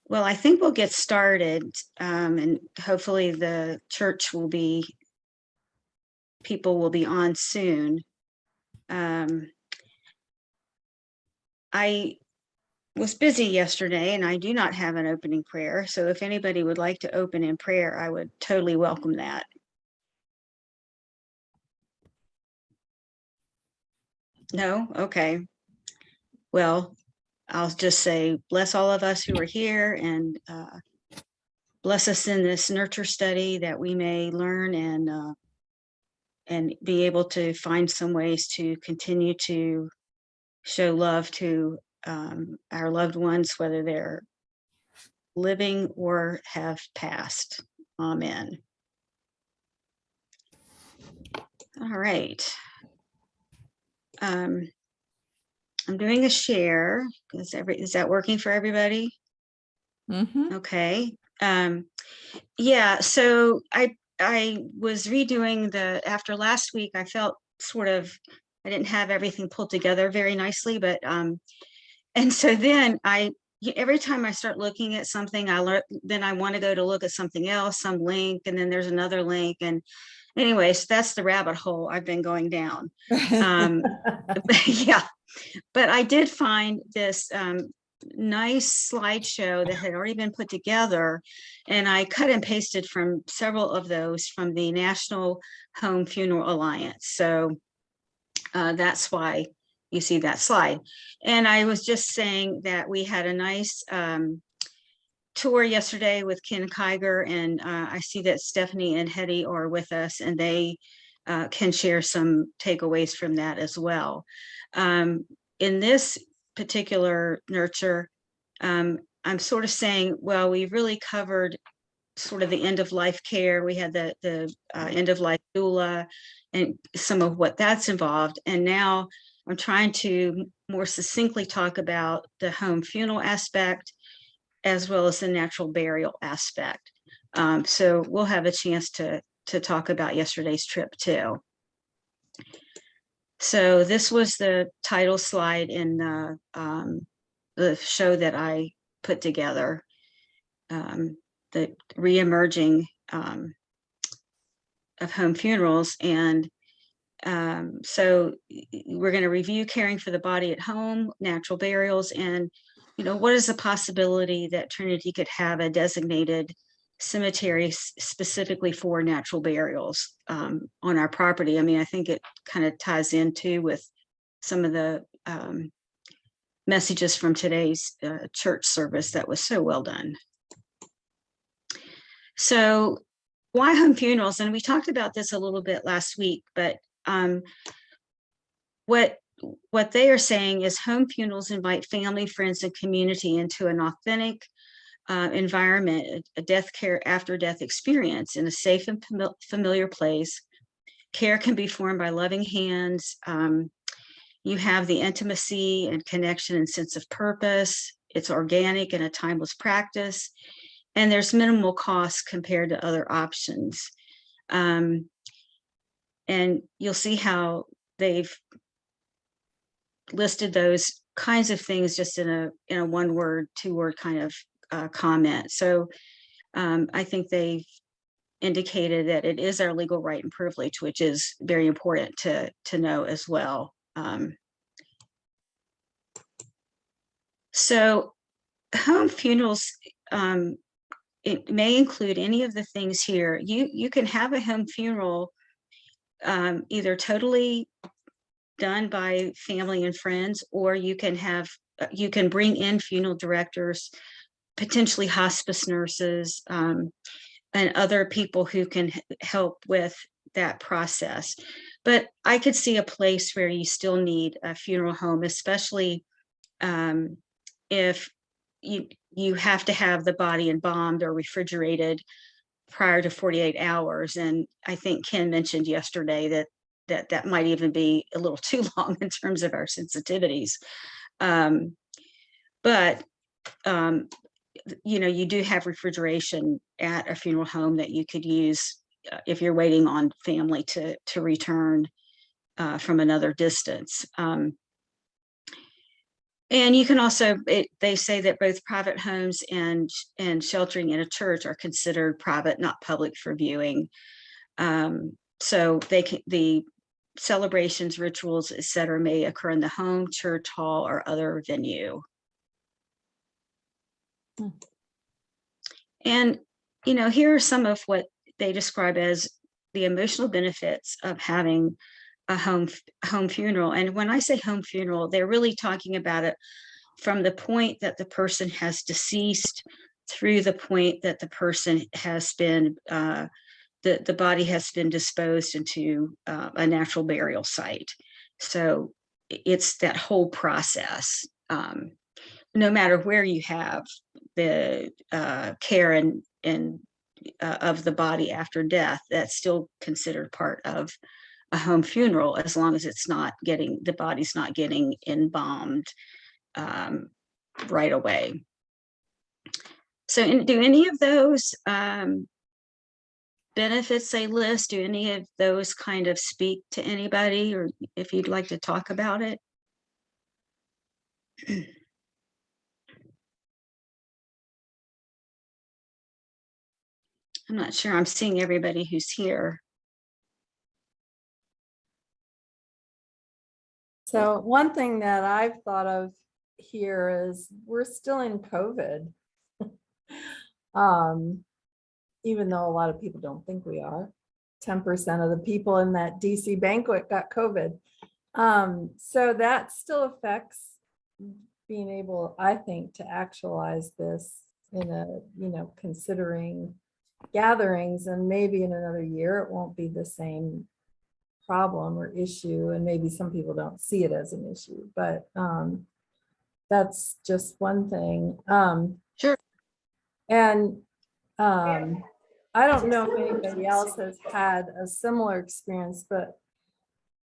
Well, I think we'll get started, and hopefully the church people will be on soon. I was busy yesterday and I do not have an opening prayer. So if anybody would like to open in prayer, I would totally welcome that. No? Okay. Well, I'll just say, bless all of us who are here and bless us in this nurture study that we may learn and be able to find some ways to continue to show love to our loved ones, whether they're living or have passed. Amen. All right. I'm doing a share. Is that working for everybody? Mm-hmm. Okay. Yeah, so I was redoing after last week, I felt I didn't have everything pulled together very nicely, but and so then every time I start looking at something, then I want to go to look at something else, some link, and then there's another link. And anyways, that's the rabbit hole I've been going down. Yeah, but I did find this nice slideshow that had already been put together, and I cut and pasted from several of those from the National Home Funeral Alliance. So that's why you see that slide. And I was just saying that we had a nice tour yesterday with Ken Kiger, and I see that Stephanie and Hetty are with us, and they can share some takeaways from that as well. In this particular nurture, I'm sort of saying, well, we've really covered sort of the end of life care. We had the end of life doula and some of what that's involved. And now I'm trying to more succinctly talk about the home funeral aspect as well as the natural burial aspect. So we'll have a chance to talk about yesterday's trip too. So this was the title slide in the show that I put together, the reemerging of home funerals. And so we're going to review caring for the body at home, natural burials, and what is the possibility that Trinity could have a designated cemetery specifically for natural burials on our property. I mean, I think it kind of ties into with some of the messages from today's church service that was so well done. So why home funerals? And we talked about this a little bit last week, but what they are saying is home funerals invite family, friends, and community into an authentic environment, a after death experience in a safe and familiar place. Care can be formed by loving hands. You have the intimacy and connection and sense of purpose. It's organic and a timeless practice. And there's minimal cost compared to other options. And you'll see how they've listed those kinds of things just in a 1-word, 2-word kind of comment. So I think they've indicated that it is our legal right and privilege, which is very important to know as well. So home funerals, it may include any of the things here. You can have a home funeral either totally done by family and friends, or you can bring in funeral directors, potentially hospice nurses, and other people who can help with that process. But I could see a place where you still need a funeral home, especially if you have to have the body embalmed or refrigerated prior to 48 hours. And I think Ken mentioned yesterday that might even be a little too long in terms of our sensitivities. But you do have refrigeration at a funeral home that you could use if you're waiting on family to return from another distance. And you can also, they say that both private homes and sheltering in a church are considered private, not public for viewing. So the celebrations, rituals, etc., may occur in the home, church, hall, or other venue. And, here are some of what they describe as the emotional benefits of having a home funeral. And when I say home funeral, they're really talking about it from the point that the person has deceased through the point that the person has been, the body has been disposed into a natural burial site. So it's that whole process. No matter where you have the care and of the body after death, that's still considered part of a home funeral, as long as the body's not getting embalmed right away. So do any of those benefits they list, do any of those kind of speak to anybody, or if you'd like to talk about it? I'm not sure I'm seeing everybody who's here. So one thing that I've thought of here is we're still in COVID. Even though a lot of people don't think we are. 10% of the people in that DC banquet got COVID. So that still affects being able, I think, to actualize this in a, considering gatherings, and maybe in another year it won't be the same problem or issue, and maybe some people don't see it as an issue, but that's just one thing. Sure. And I don't know if anybody else has had a similar experience, but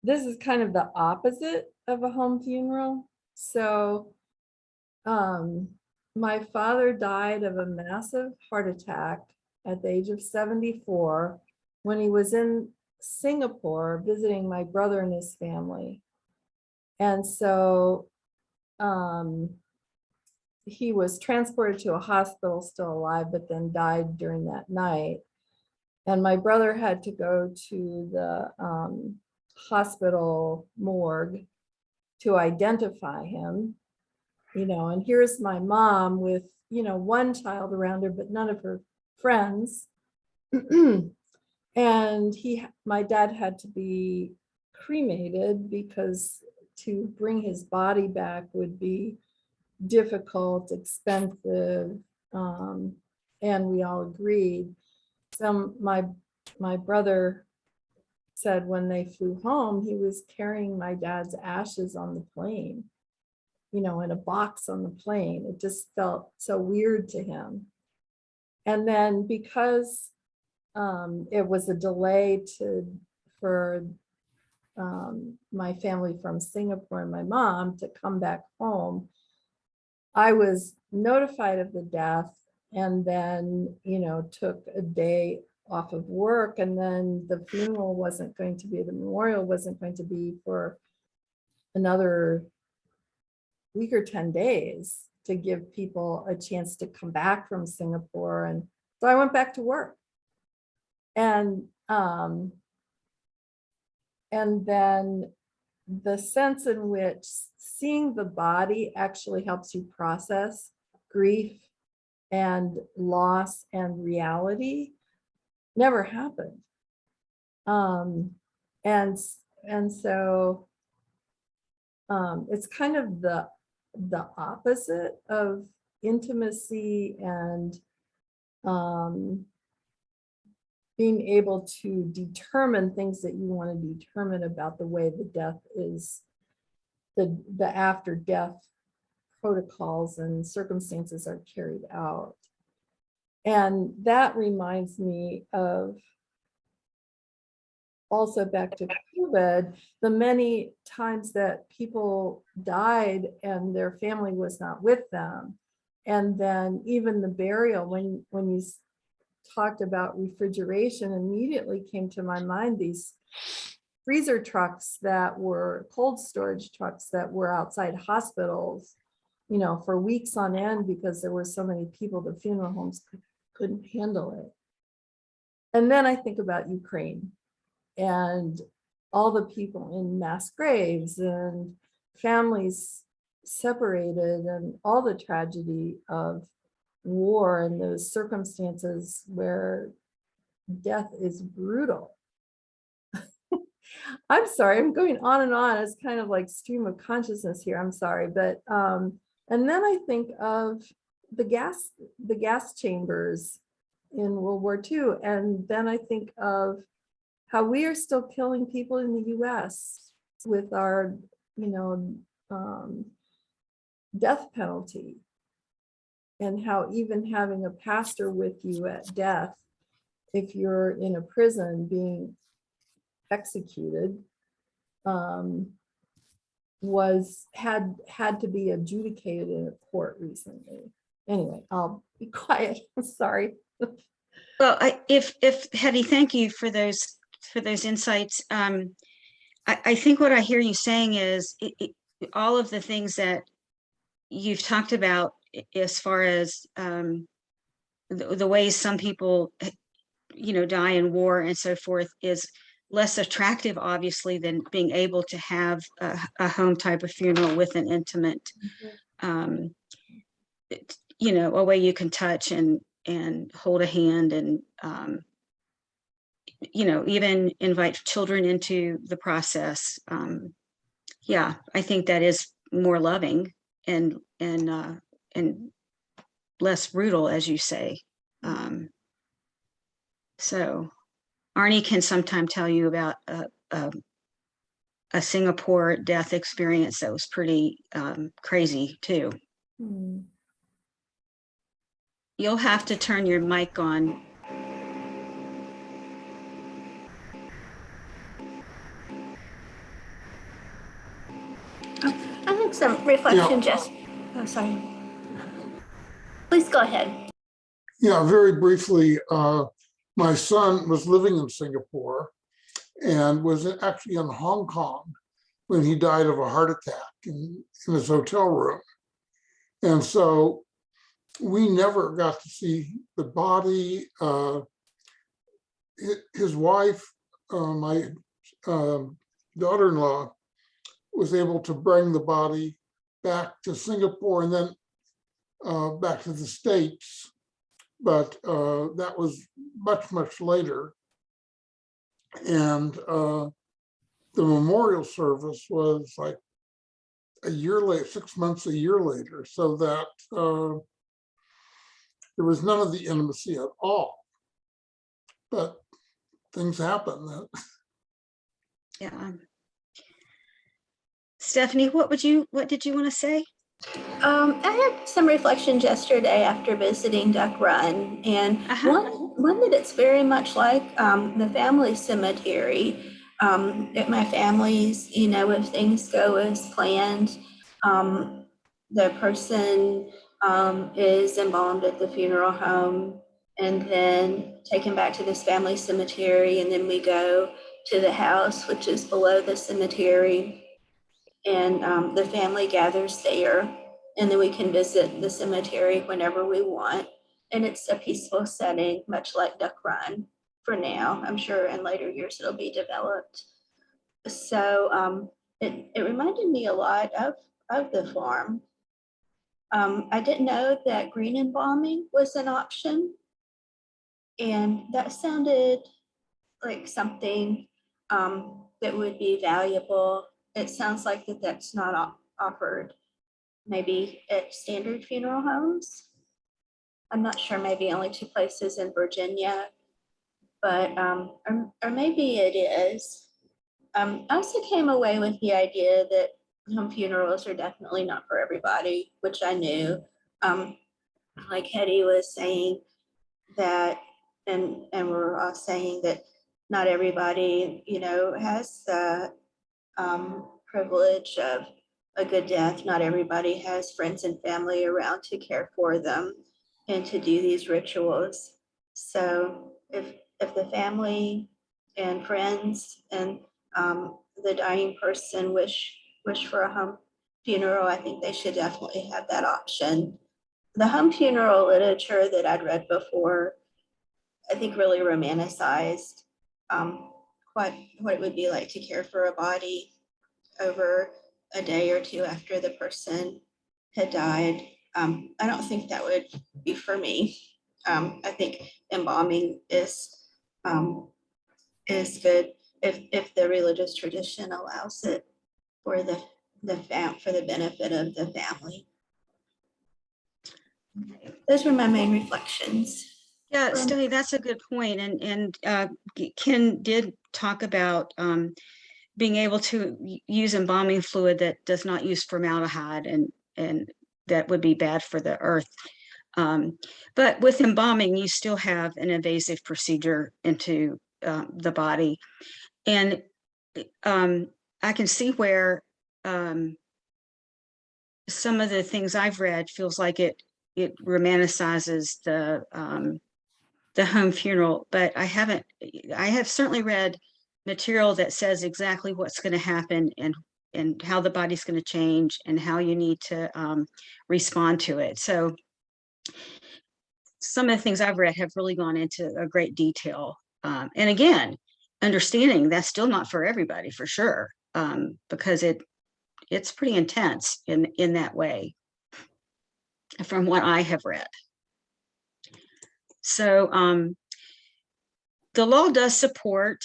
this is kind of the opposite of a home funeral. So my father died of a massive heart attack at the age of 74 when he was in Singapore visiting my brother and his family. And so he was transported to a hospital, still alive, but then died during that night. And my brother had to go to the hospital morgue to identify him, and here's my mom with, one child around her, but none of her friends. And my dad had to be cremated because to bring his body back would be difficult, expensive, and we all agreed. So my brother said when they flew home, he was carrying my dad's ashes on the plane, in a box on the plane. It just felt so weird to him. And then because it was a delay for my family from Singapore and my mom to come back home, I was notified of the death, and then, took a day off of work, and then the funeral wasn't going to be, the memorial wasn't going to be for another week or 10 days to give people a chance to come back from Singapore. And so I went back to work. And then the sense in which seeing the body actually helps you process grief and loss and reality never happened. And so it's kind of the opposite of intimacy and being able to determine things that you want to determine about the way the death is, the after death protocols and circumstances are carried out. And that reminds me of, also back to COVID, the many times that people died and their family was not with them. And then even the burial, when you talked about refrigeration, immediately came to my mind these freezer trucks that were cold storage trucks that were outside hospitals you know, for weeks on end because there were so many people, the funeral homes couldn't handle it. And then I think about Ukraine and all the people in mass graves and families separated and all the tragedy of war and those circumstances where death is brutal. I'm sorry, I'm going on and on. It's kind of like stream of consciousness here. I'm sorry, but and then I think of the gas chambers in World War II, and then I think of how we are still killing people in the U.S. with our, you know, death penalty, and how even having a pastor with you at death, if you're in a prison being executed, had to be adjudicated in a court recently. Anyway, I'll be quiet. Sorry. Well, if Hetty, thank you for those insights. I think what I hear you saying is all of the things that you've talked about as far as the ways some people, you know, die in war and so forth is less attractive, obviously, than being able to have a home type of funeral with an intimate, you know, a way you can touch and hold a hand and, you know, even invite children into the process. Yeah, I think that is more loving and less brutal, as you say. So Arnie can sometime tell you about a Singapore death experience that was pretty crazy too. You'll have to turn your mic on. I think some reflection, Jess. Oh, sorry. Please go ahead. Yeah, very briefly, my son was living in Singapore and was actually in Hong Kong when he died of a heart attack in his hotel room. And so we never got to see the body. His wife, my daughter-in-law, was able to bring the body back to Singapore and then back to the States. But that was much later. And the memorial service was like a year later, 6 months, a year later, so that there was none of the intimacy at all. But things happen. Yeah. Stephanie, what did you want to say? I had some reflections yesterday after visiting Duck Run, and one that it's very much like the family cemetery. At my family's, you know, if things go as planned, the person is embalmed at the funeral home and then taken back to this family cemetery, and then we go to the house, which is below the cemetery, and the family gathers there, and then we can visit the cemetery whenever we want. And it's a peaceful setting, much like Duck Run for now. I'm sure in later years it'll be developed. So it reminded me a lot of the farm. I didn't know that green embalming was an option, and that sounded like something that would be valuable. It sounds like that's not offered maybe at standard funeral homes. I'm not sure, maybe only 2 places in Virginia, but or maybe it is. I also came away with the idea that home funerals are definitely not for everybody, which I knew. Like Hetty was saying that, and we're all saying that not everybody, you know, has the privilege of a good death. Not everybody has friends and family around to care for them and to do these rituals. So if the family and friends and the dying person wish for a home funeral, I think they should definitely have that option. The home funeral literature that I'd read before, I think really romanticized what it would be like to care for a body over a day or two after the person had died. I don't think that would be for me. I think embalming is good if the religious tradition allows it for the for the benefit of the family. Those were my main reflections. Yeah, Steffi, that's a good point. Ken did talk about being able to use embalming fluid that does not use formaldehyde, and that would be bad for the earth. But with embalming, you still have an invasive procedure into the body. And I can see where some of the things I've read feels like it romanticizes the home funeral, but I have certainly read material that says exactly what's going to happen and how the body's going to change and how you need to respond to it. So some of the things I've read have really gone into a great detail. And again, understanding that's still not for everybody, for sure, because it's pretty intense in that way, from what I have read. So the law does support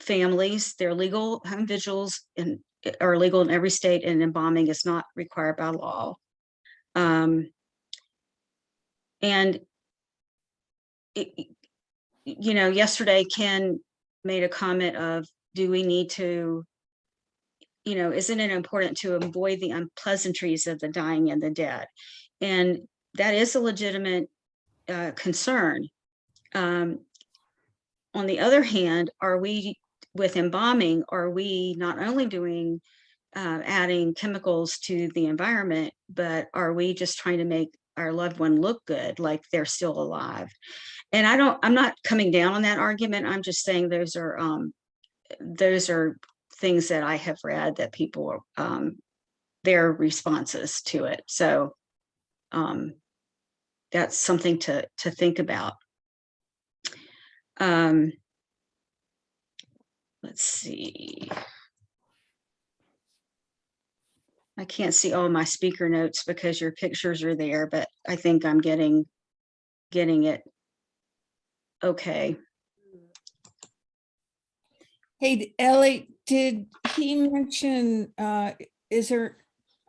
families. Their legal home vigils are legal in every state, and embalming is not required by law. And yesterday Ken made a comment of, do we need to, isn't it important to avoid the unpleasantries of the dying and the dead? And that is a legitimate concern. On the other hand, with embalming, are we not only doing adding chemicals to the environment, but are we just trying to make our loved one look good, like they're still alive? And I'm not coming down on that argument. I'm just saying those are things that I have read that people their responses to it. So that's something to think about. Let's see. I can't see all my speaker notes because your pictures are there, but I think I'm getting it okay. Hey, Elly, did he mention, are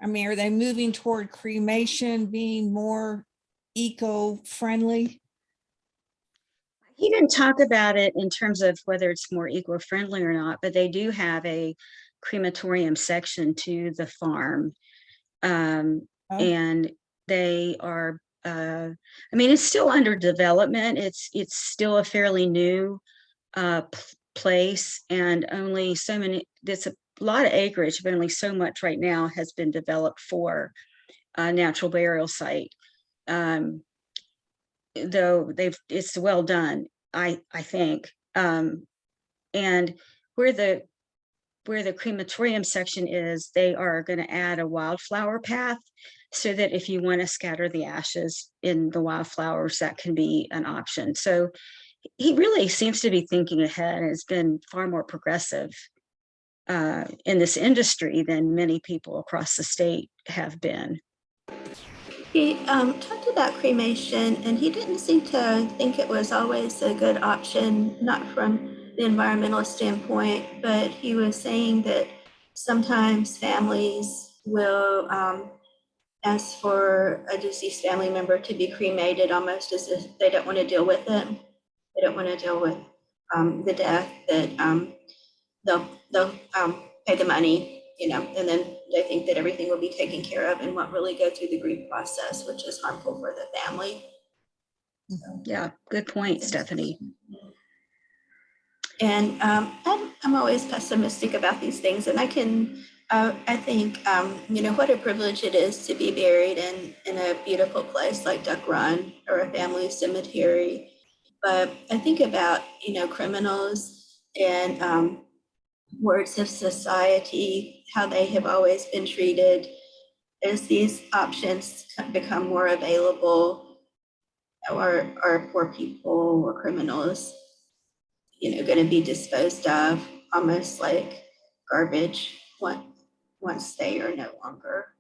they moving toward cremation being more eco-friendly? He didn't talk about it in terms of whether it's more eco-friendly or not, but they do have a crematorium section to the farm. And they are, it's still under development. It's still a fairly new place, and only so many, there's a lot of acreage, but only so much right now has been developed for a natural burial site. Though it's well done, I think. And where the crematorium section is, they are going to add a wildflower path so that if you want to scatter the ashes in the wildflowers, that can be an option. So he really seems to be thinking ahead and has been far more progressive in this industry than many people across the state have been. He talked about cremation, and he didn't seem to think it was always a good option, not from the environmental standpoint, but he was saying that sometimes families will ask for a deceased family member to be cremated almost as if they don't want to deal with it. They don't want to deal with the death, that they'll pay the money, and then they think that everything will be taken care of and won't really go through the grief process, which is harmful for the family. Yeah, good point, Stephanie. And I'm always pessimistic about these things, and I think what a privilege it is to be buried in a beautiful place like Duck Run or a family cemetery. But I think about criminals and words of society, how they have always been treated, as these options become more available, or are poor people or criminals, going to be disposed of almost like garbage once they are no longer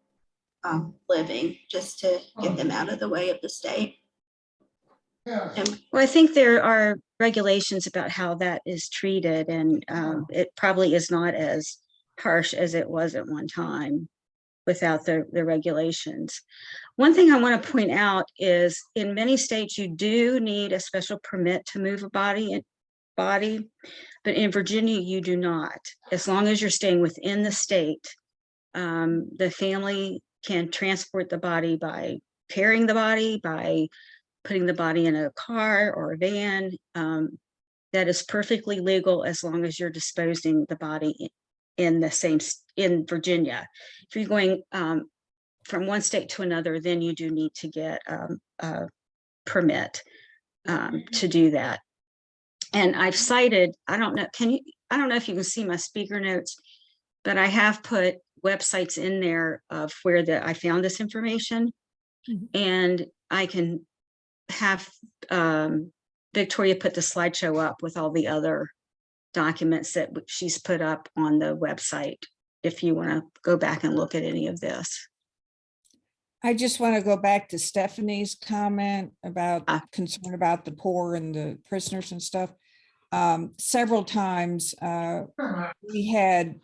living, just to get them out of the way of the state. Yeah. Well, I think there are regulations about how that is treated, and it probably is not as harsh as it was at one time without the regulations. One thing I want to point out is in many states, you do need a special permit to move a body, but in Virginia, you do not. As long as you're staying within the state, the family can transport the body by carrying the body, by putting the body in a car or a van. That is perfectly legal as long as you're disposing the body in Virginia. If you're going from one state to another, then you do need to get a permit to do that. And I've cited, I don't know if you can see my speaker notes, but I have put websites in there of where I found this information. And I can have Victoria put the slideshow up with all the other documents that she's put up on the website, if you want to go back and look at any of this. I just want to go back to Stephanie's comment about concern about the poor and the prisoners and stuff. Several times we had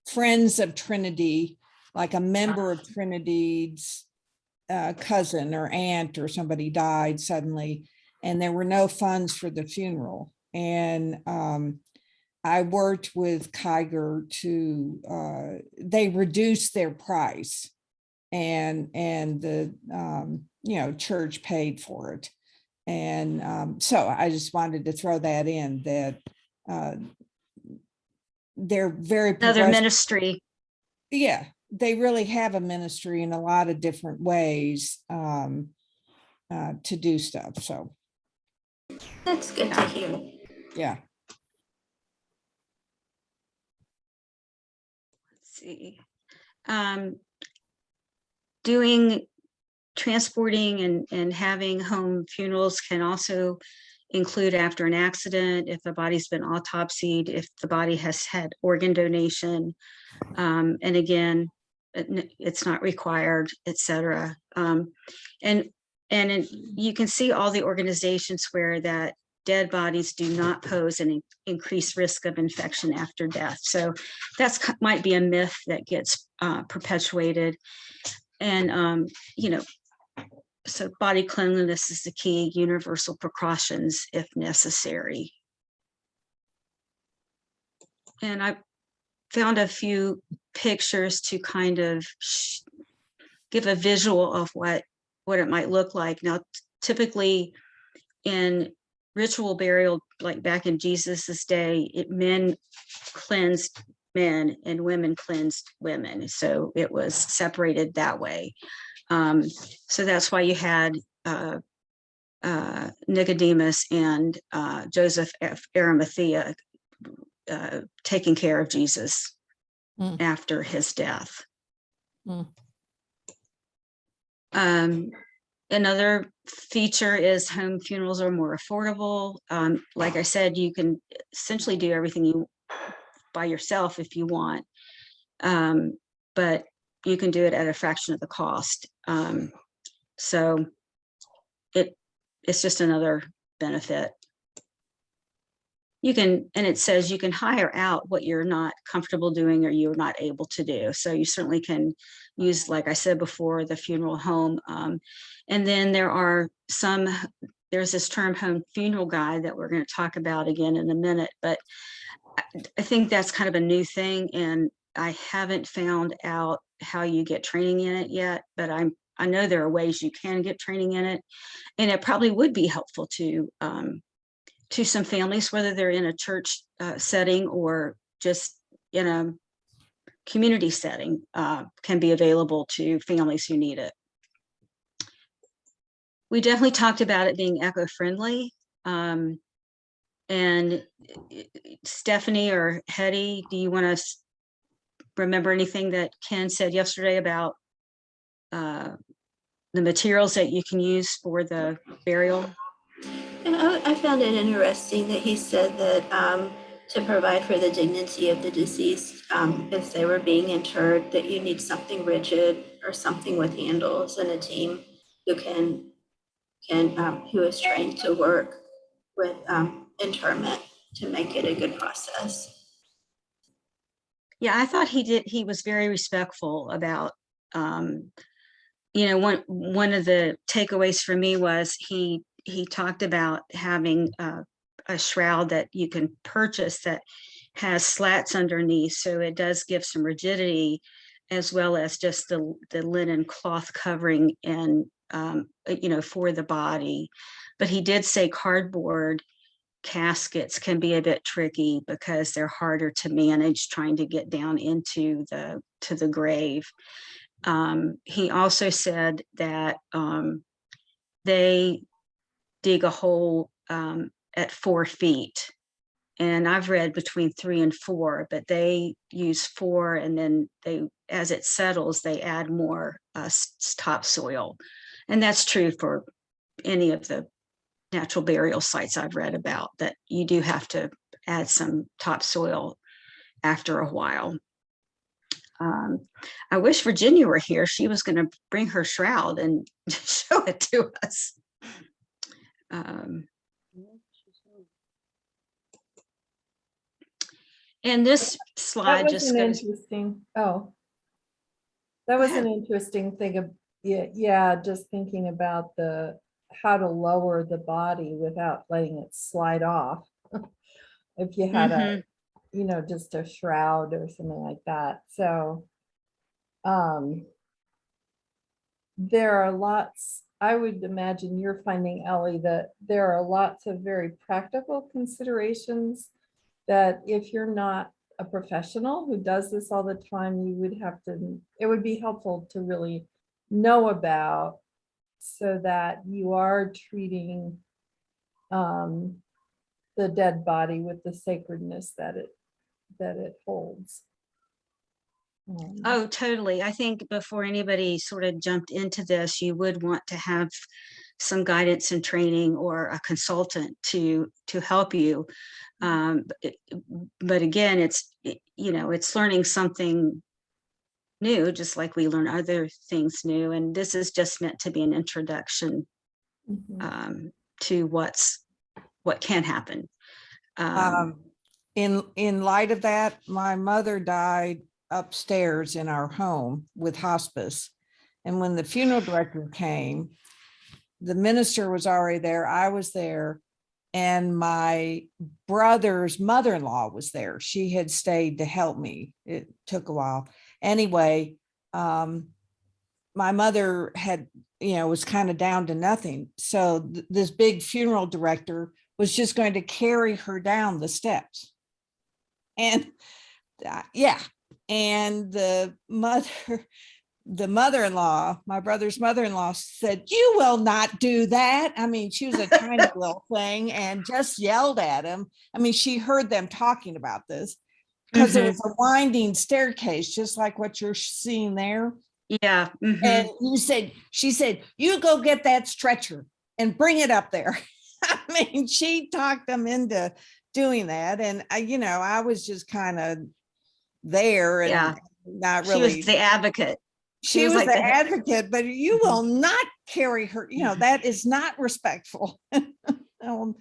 friends of Trinity, like a member of Trinity's cousin or aunt or somebody died suddenly, and there were no funds for the funeral. And I worked with Kiger to, they reduced their price, and the, church paid for it. And so I just wanted to throw that in, that they're very Another ministry. Yeah, they really have a ministry in a lot of different ways to do stuff. So That's good to hear. yeah. See, transporting and having home funerals can also include after an accident, if the body's been autopsied, if the body has had organ donation, and again, it's not required, etc. And you can see all the organizations where that dead bodies do not pose an increased risk of infection after death. So that's might be a myth that gets perpetuated. And, so body cleanliness is the key, universal precautions if necessary. And I found a few pictures to kind of give a visual of what it might look like. Now, typically in ritual burial, like back in Jesus's day, men cleansed men and women cleansed women. So it was separated that way. So that's why you had Nicodemus and Joseph of Arimathea taking care of Jesus after his death. Another feature is home funerals are more affordable. Like I said, you can essentially do everything by yourself if you want, but you can do it at a fraction of the cost. So it's just another benefit. You can, and it says you can hire out what you're not comfortable doing or you're not able to do. So you certainly can use, like I said before, the funeral home. And then there's this term home funeral guide that we're going to talk about again in a minute, but I think that's kind of a new thing, and I haven't found out how you get training in it yet, but I know there are ways you can get training in it, and it probably would be helpful to some families, whether they're in a church setting or just in a community setting, can be available to families who need it. We definitely talked about it being eco-friendly. And And Stephanie or Hetty, do you want to remember anything that Ken said yesterday about the materials that you can use for the burial? And I found it interesting that he said that to provide for the dignity of the deceased, as they were being interred, that you need something rigid or something with handles and a team who who is trained to work with interment to make it a good process. Yeah, I thought he was very respectful about, one of the takeaways for me was he talked about having a shroud that you can purchase that has slats underneath, so it does give some rigidity, as well as just the linen cloth covering and for the body. But he did say cardboard caskets can be a bit tricky because they're harder to manage trying to get down into the grave. He also said that they dig a hole at 4 feet, and I've read between 3 and 4, but they use 4, and then as it settles, they add more topsoil, and that's true for any of the natural burial sites I've read about, that you do have to add some topsoil after a while. I wish Virginia were here. She was going to bring her shroud and show it to us. And this slide That was just an goes, interesting, oh. That was an interesting thing of, yeah, just thinking about how to lower the body without letting it slide off. If you had a, just a shroud or something like that. So there are lots, I would imagine you're finding, Ellie, that there are lots of very practical considerations that if you're not a professional who does this all the time, you would have to, it would be helpful to really know about, so that you are treating the dead body with the sacredness that it holds. oh, totally. I think before anybody sort of jumped into this, you would want to have some guidance and training or a consultant to help you. But again, it's learning something new, just like we learn other things new. And this is just meant to be an introduction to what can happen. In light of that, my mother died upstairs in our home with hospice. And when the funeral director came, the minister was already there. I was there. And my brother's mother-in-law was there. She had stayed to help me. It took a while. Anyway, my mother had, was kind of down to nothing. So this big funeral director was just going to carry her down the steps. And and the mother-in-law, my brother's mother-in-law, said, "You will not do that." I mean, she was a tiny little thing and just yelled at him. I mean, she heard them talking about this because there was a winding staircase, just like what you're seeing there. Yeah. And she said, "You go get that stretcher and bring it up there." I mean, she talked them into doing that. And I was just kind of there and not really. She was the advocate. She was like the advocate, but you will not carry her. That is not respectful. I will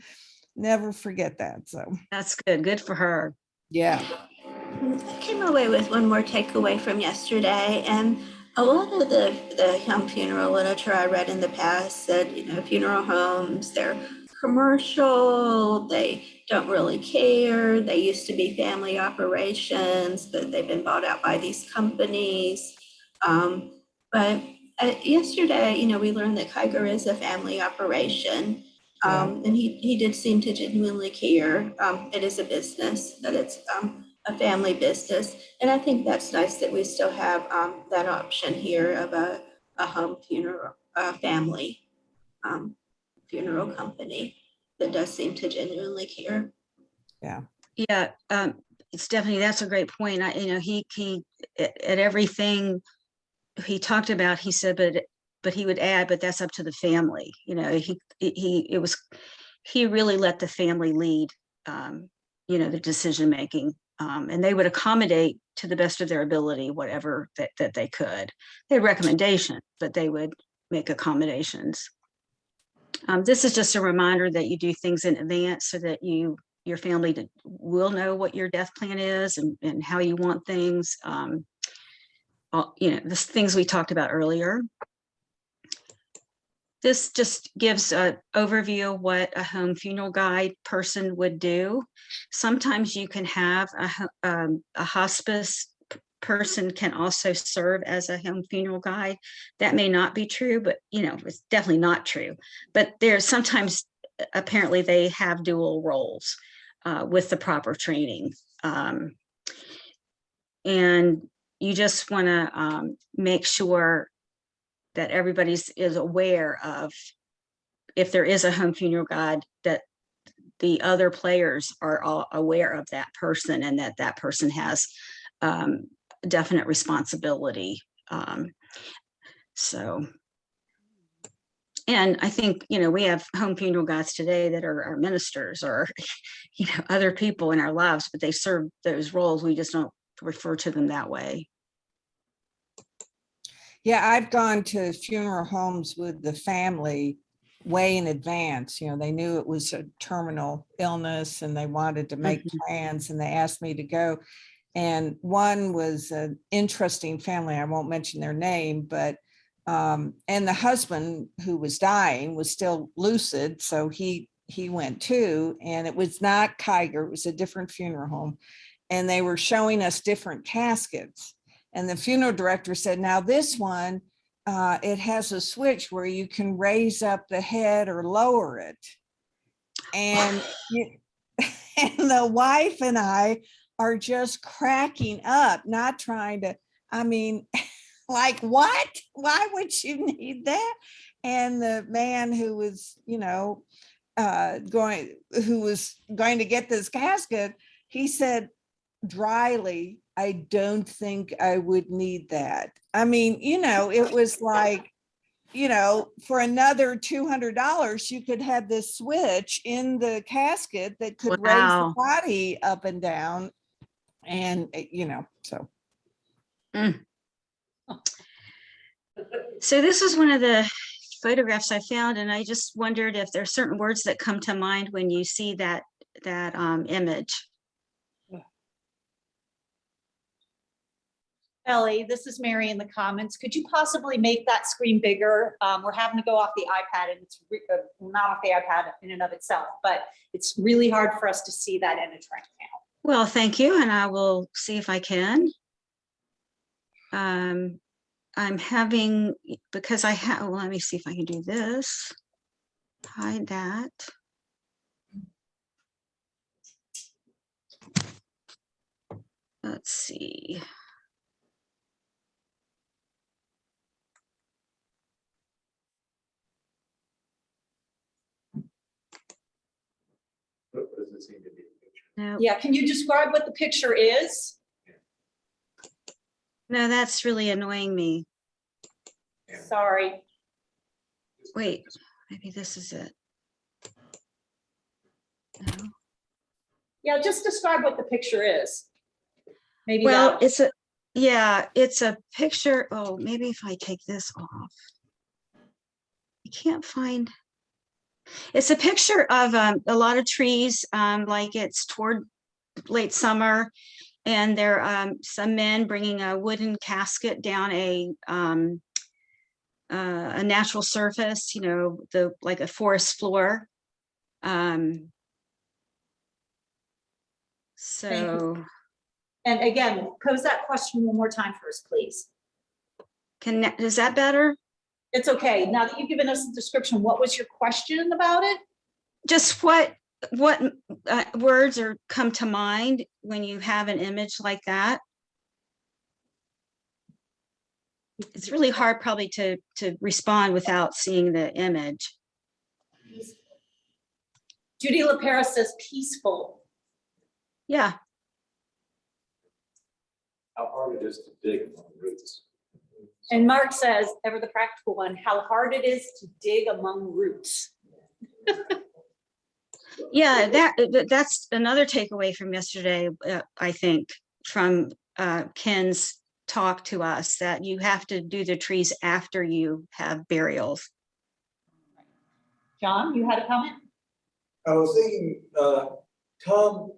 never forget that. So that's good. Good for her. Yeah. I came away with one more takeaway from yesterday, and a lot of the funeral literature I read in the past said, funeral homes, they're commercial, they don't really care. They used to be family operations, but they've been bought out by these companies. But yesterday, we learned that Kiger is a family operation. And he did seem to genuinely care. It is a business, but it's a family business. And I think that's nice that we still have that option here of a home funeral, family funeral company that does seem to genuinely care. Yeah, it's definitely, that's a great point. He at everything he talked about, he said, but he would add, but that's up to the family. He really let the family lead, the decision making, and they would accommodate to the best of their ability, whatever that they could. They had recommendation, but they would make accommodations. This is just a reminder that you do things in advance so that your family will know what your death plan is and how you want things. The things we talked about earlier. This just gives an overview of what a home funeral guide person would do. Sometimes you can have a hospice person can also serve as a home funeral guide. That may not be true, but it's definitely not true. But there's sometimes, apparently they have dual roles with the proper training. And you just want to make sure that everybody is aware of, if there is a home funeral guide, that the other players are all aware of that person and that person has definite responsibility. And I think, we have home funeral guides today that are ministers or, other people in our lives, but they serve those roles. We just don't refer to them that way. Yeah, I've gone to funeral homes with the family way in advance. They knew it was a terminal illness and they wanted to make plans, and they asked me to go. And one was an interesting family. I won't mention their name, but and the husband who was dying was still lucid, so he went too. And it was not Kiger, it was a different funeral home, and they were showing us different caskets. And the funeral director said, now this one, it has a switch where you can raise up the head or lower it. And, and the wife and I are just cracking up, not trying to, like, what? Why would you need that? And the man who was, who was going to get this casket, he said dryly, I don't think I would need that. It was like, for another $200, you could have this switch in the casket that could raise the body up and down. And, so. So this was one of the photographs I found, and I just wondered if there are certain words that come to mind when you see that image. Elly, this is Mary in the comments. Could you possibly make that screen bigger? We're having to go off the iPad, and it's not off the iPad in and of itself, but it's really hard for us to see that image right now. Well, thank you, and I will see if I can. I'm having, because I have, well, let me see if I can do this. Hide that. Let's see. What does it seem to be? No. Yeah, can you describe what the picture is? No, that's really annoying me. Sorry. Wait, maybe this is it. No. Yeah, just describe what the picture is. Maybe Well, it's a picture. Oh, maybe if I take this off. I can't find. It's a picture of a lot of trees, like it's toward late summer, and there are some men bringing a wooden casket down a natural surface, like a forest floor. So. And again, pose that question one more time for us, please. Is that better? It's okay. Now that you've given us the description, what was your question about it? Just what words come to mind when you have an image like that? It's really hard probably to respond without seeing the image. Judy LaPera says peaceful. Yeah, How hard it is to dig among roots. And Mark says, ever the practical one, how hard it is to dig among roots. yeah, that's another takeaway from yesterday, I think, from Ken's talk to us, that you have to do the trees after you have burials. John, you had a comment? I was thinking, Tom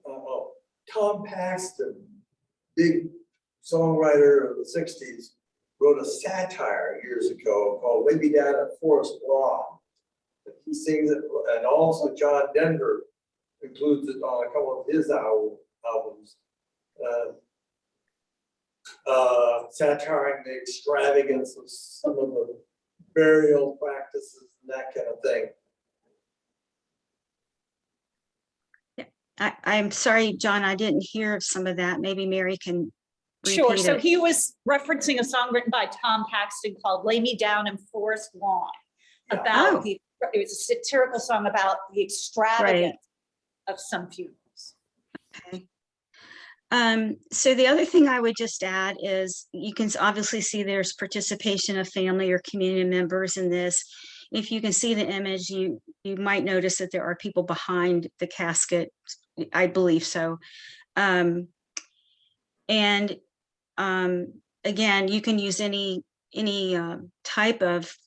Paxton, big songwriter of the '60s, wrote a satire years ago called "Lay Me Down at Forest Lawn." He sings it, and also John Denver includes it on a couple of his albums. Satiring the extravagance of some of the burial practices and that kind of thing. I'm sorry, John, I didn't hear some of that. Maybe Mary can Sure. repeat So it. he was referencing a song written by Tom Paxton called "Lay Me Down in Forest Lawn," about Oh. it was a satirical song about the extravagance of some funerals. Okay. So the other thing I would just add is you can obviously see there's participation of family or community members in this. If you can see the image, you might notice that there are people behind the casket. I believe so. And again, you can use any type of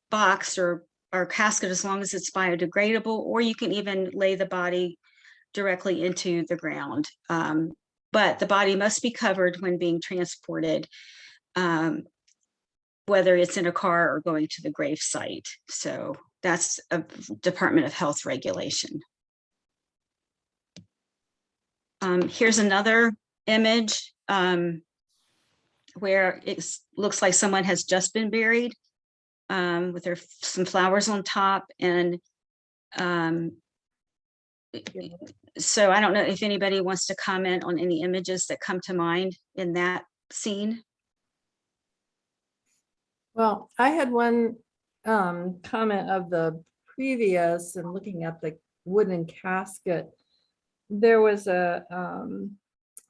box or casket as long as it's biodegradable, or you can even lay the body directly into the ground. But the body must be covered when being transported, whether it's in a car or going to the grave site. So that's a Department of Health regulation. Here's another image where it looks like someone has just been buried, with some flowers on top. And so I don't know if anybody wants to comment on any images that come to mind in that scene. Well, I had one comment of the previous, and looking at the wooden casket. There was a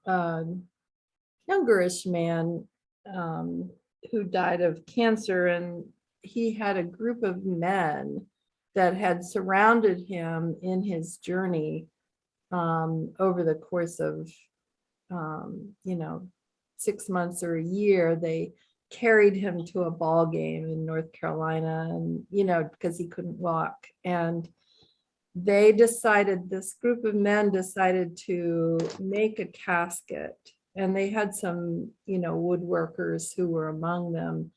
youngerish man who died of cancer, and he had a group of men that had surrounded him in his journey over the course of 6 months or a year. They carried him to a ball game in North Carolina, and because he couldn't walk. And this group of men decided to make a casket, and they had some woodworkers who were among them.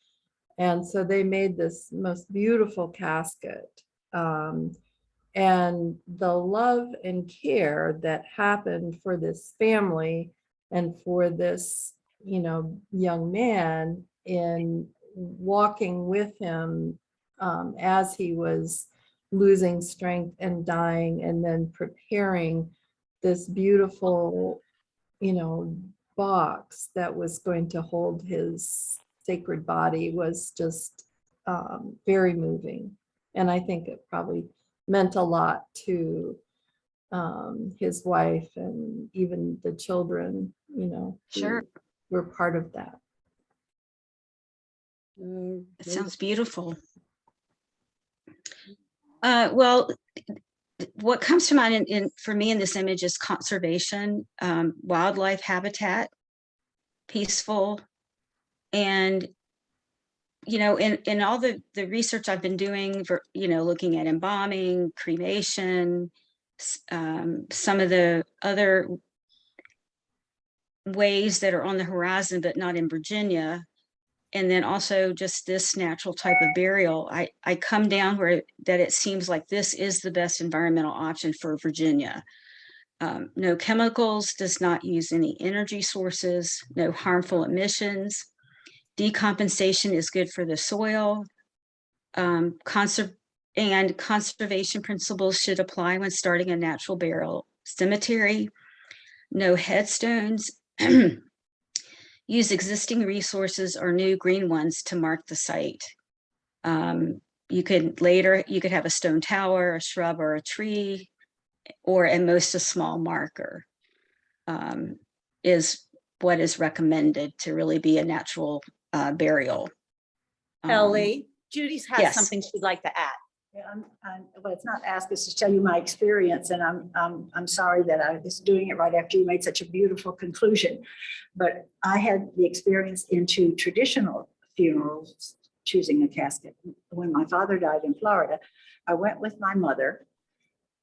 And so they made this most beautiful casket. And the love and care that happened for this family and for this young man in walking with him as he was losing strength and dying, and then preparing this beautiful box that was going to hold his sacred body, was just very moving. And I think it probably meant a lot to his wife and even the children, Sure. who were part of that. It sounds beautiful. Well, what comes to mind for me in this image is conservation, wildlife habitat, peaceful. And in all the research I've been doing for looking at embalming, cremation, some of the other ways that are on the horizon but not in Virginia, and then also just this natural type of burial, I come down where that it seems like this is the best environmental option for Virginia. No chemicals, does not use any energy sources, no harmful emissions. Decompensation is good for the soil. Conservation principles should apply when starting a natural burial cemetery. No headstones. Use existing resources or new green ones to mark the site. You could have a stone tower, a shrub, or a tree. or at most a small marker, is what is recommended to really be a natural burial. Ellie, Judy's has yes. something she'd like to add. Yeah, well, it's not ask, it's to tell you my experience, and I'm sorry that I was doing it right after you made such a beautiful conclusion. But I had the experience into traditional funerals, choosing a casket. When my father died in Florida, I went with my mother,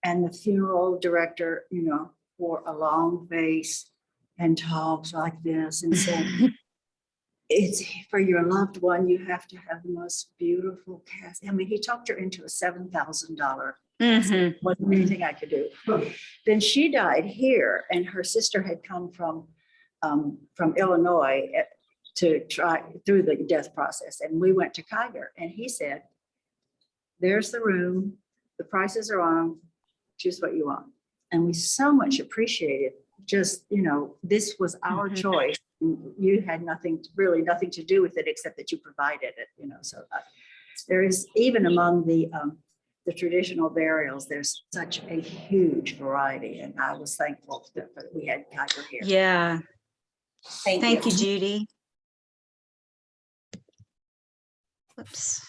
and the funeral director, you know, wore a long face and talks like this and said, it's for your loved one, you have to have the most beautiful casket. I mean, he talked her into a $7,000 casket. Wasn't anything I could do. Then she died here, and her sister had come from Illinois to try through the death process. And we went to Kiger, and he said, there's the room, the prices are on, choose what you want. And we so much appreciated just, you know, this was our choice. You had really nothing to do with it except that you provided it, you know. So there is, even among the traditional burials, there's such a huge variety, and I was thankful that we had Kiger here. Yeah. Thank you, you. Judy. Whoops.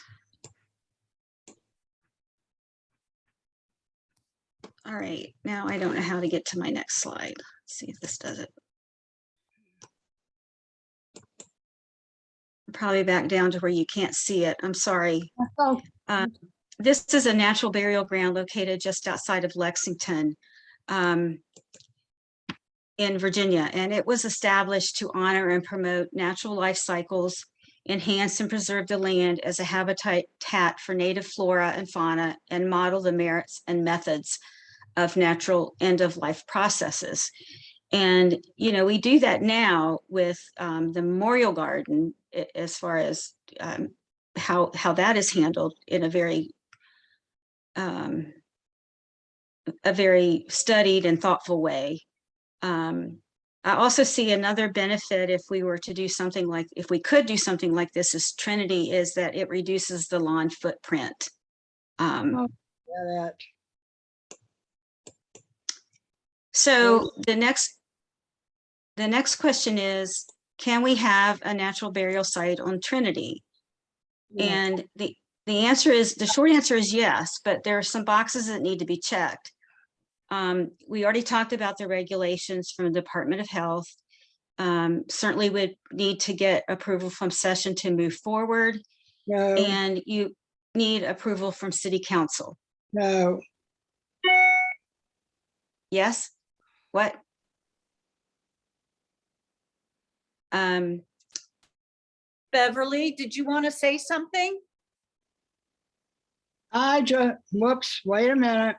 All right, now I don't know how to get to my next slide. Let's see if this does it. Probably back down to where you can't see it. I'm sorry. This is a natural burial ground located just outside of Lexington, in Virginia, and it was established to honor and promote natural life cycles, enhance and preserve the land as a habitat for native flora and fauna, and model the merits and methods of natural end-of-life processes. And, you know, we do that now with the Memorial Garden, as far as how that is handled in a very studied and thoughtful way. I also see another benefit if we were to do something like, if we could do something like this as Trinity, is that it reduces the lawn footprint. So the next question is, can we have a natural burial site on Trinity? Yeah. And the short answer is yes, but there are some boxes that need to be checked. We already talked about the regulations from the Department of Health. Certainly would need to get approval from session to move forward. No. And you need approval from City Council. No. Yes? What? Beverly, did you want to say something? Whoops, wait a minute.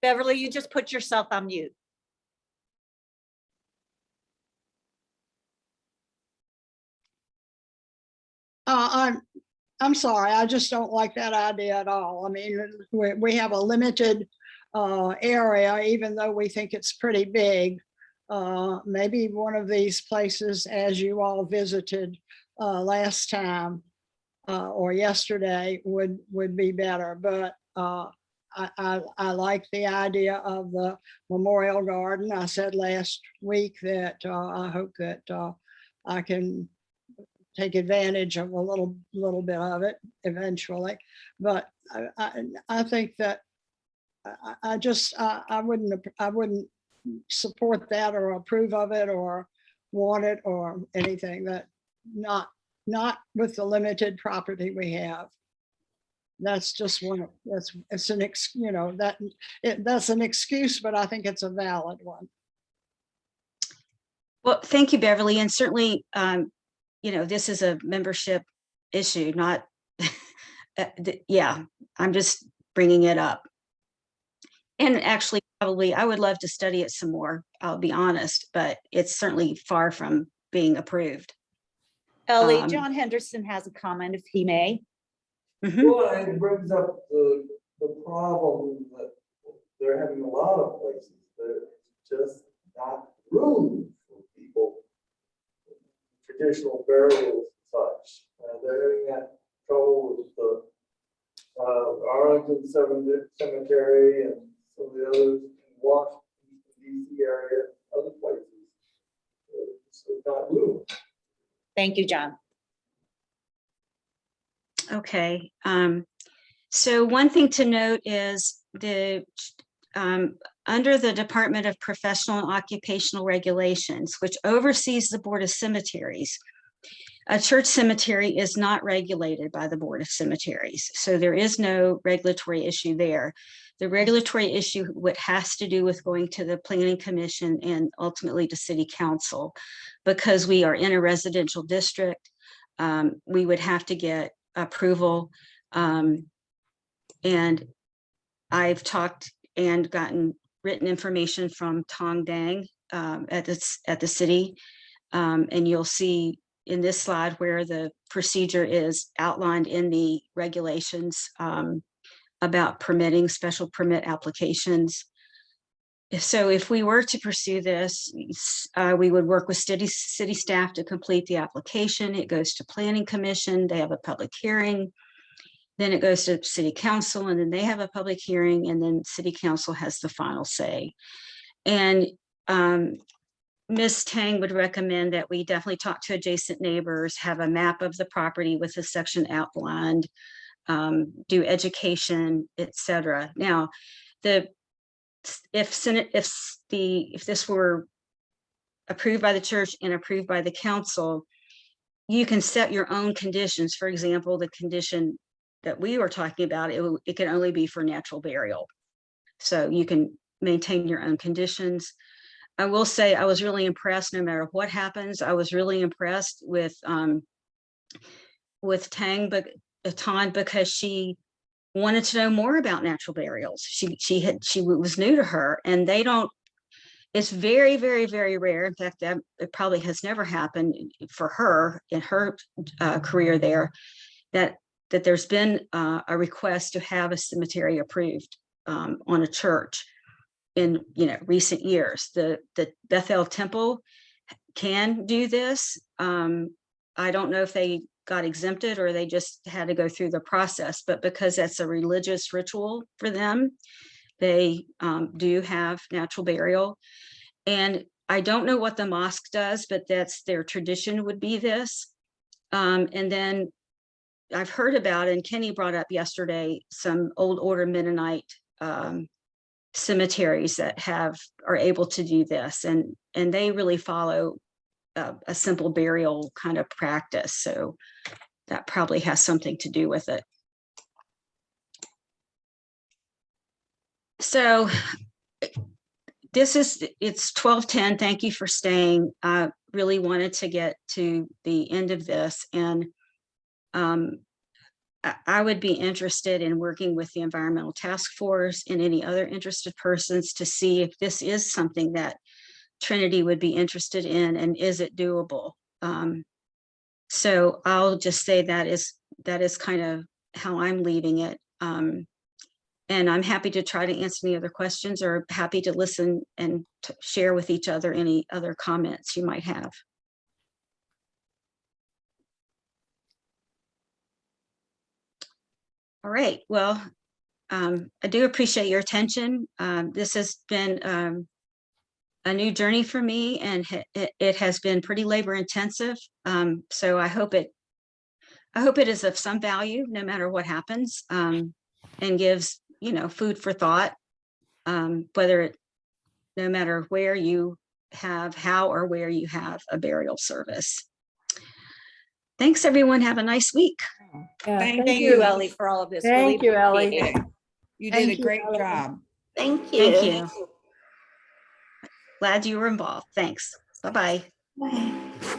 Beverly, you just put yourself on mute. I'm sorry, I just don't like that idea at all. I mean, we have a limited area, even though we think it's pretty big. Maybe one of these places, as you all visited last time or yesterday, would be better. But I like the idea of the Memorial Garden. I said last week that I hope that I can take advantage of a little bit of it eventually. But I think that I wouldn't support that or approve of it or want it or anything. That not with the limited property we have. That's just one. That's an excuse, but I think it's a valid one. Well, thank you, Beverly, and certainly, you know, this is a membership issue, not. Yeah, I'm just bringing it up. And actually, probably, I would love to study it some more, I'll be honest, but it's certainly far from being approved. Ellie, John Henderson has a comment, if he may. Well, it brings up the problem that they're having a lot of places. There's just not room for people, traditional burials and such. They're having that trouble with the Arlington Cemetery and some of the others in Washington, DC area, other places. So it's not room. Thank you, John. Okay. So one thing to note is under the Department of Professional and Occupational Regulations, which oversees the Board of Cemeteries, a church cemetery is not regulated by the Board of Cemeteries. So there is no regulatory issue there. The regulatory issue, what has to do with going to the Planning Commission and ultimately to City Council, because we are in a residential district, we would have to get approval. And I've talked and gotten written information from Tong Dang at the city. And you'll see in this slide where the procedure is outlined in the regulations about permitting special permit applications. So if we were to pursue this, we would work with city staff to complete the application. It goes to Planning Commission, they have a public hearing. Then it goes to City Council, and then they have a public hearing, and then City Council has the final say. And Ms. Tang would recommend that we definitely talk to adjacent neighbors, have a map of the property with a section outlined, do education, etc. Now, if this were approved by the church and approved by the council, you can set your own conditions. For example, the condition that we were talking about, it can only be for natural burial. So you can maintain your own conditions. I will say I was really impressed, no matter what happens. I was really impressed with Tang because she wanted to know more about natural burials. She was new to her, and they don't. It's very, very, very rare. In fact, that it probably has never happened for her in her career there, that there's been a request to have a cemetery approved on a church in recent years. The Bethel Temple can do this. I don't know if they got exempted or they just had to go through the process, but because that's a religious ritual for them, they do have natural burial. And I don't know what the mosque does, but that's their tradition would be this. And then I've heard about, and Kenny brought up yesterday, some old order Mennonite cemeteries that are able to do this, and they really follow a simple burial kind of practice. So that probably has something to do with it. So it's 12:10. Thank you for staying. I really wanted to get to the end of this, and I would be interested in working with the Environmental Task Force and any other interested persons to see if this is something that Trinity would be interested in, and is it doable? So I'll just say that is kind of how I'm leaving it. And I'm happy to try to answer any other questions, or happy to listen and share with each other any other comments you might have. All right, well, I do appreciate your attention. This has been a new journey for me, and it has been pretty labor intensive. So I hope it is of some value, no matter what happens, and gives food for thought, no matter where you have, how or where you have a burial service. Thanks, everyone. Have a nice week. Yeah, Thank You, Elly, for all of this. Thank you, Elly. appreciate it. You did Thank a you, great Elly. job. Thank you. Thank you. Glad you were involved. Thanks. Bye-bye. Bye.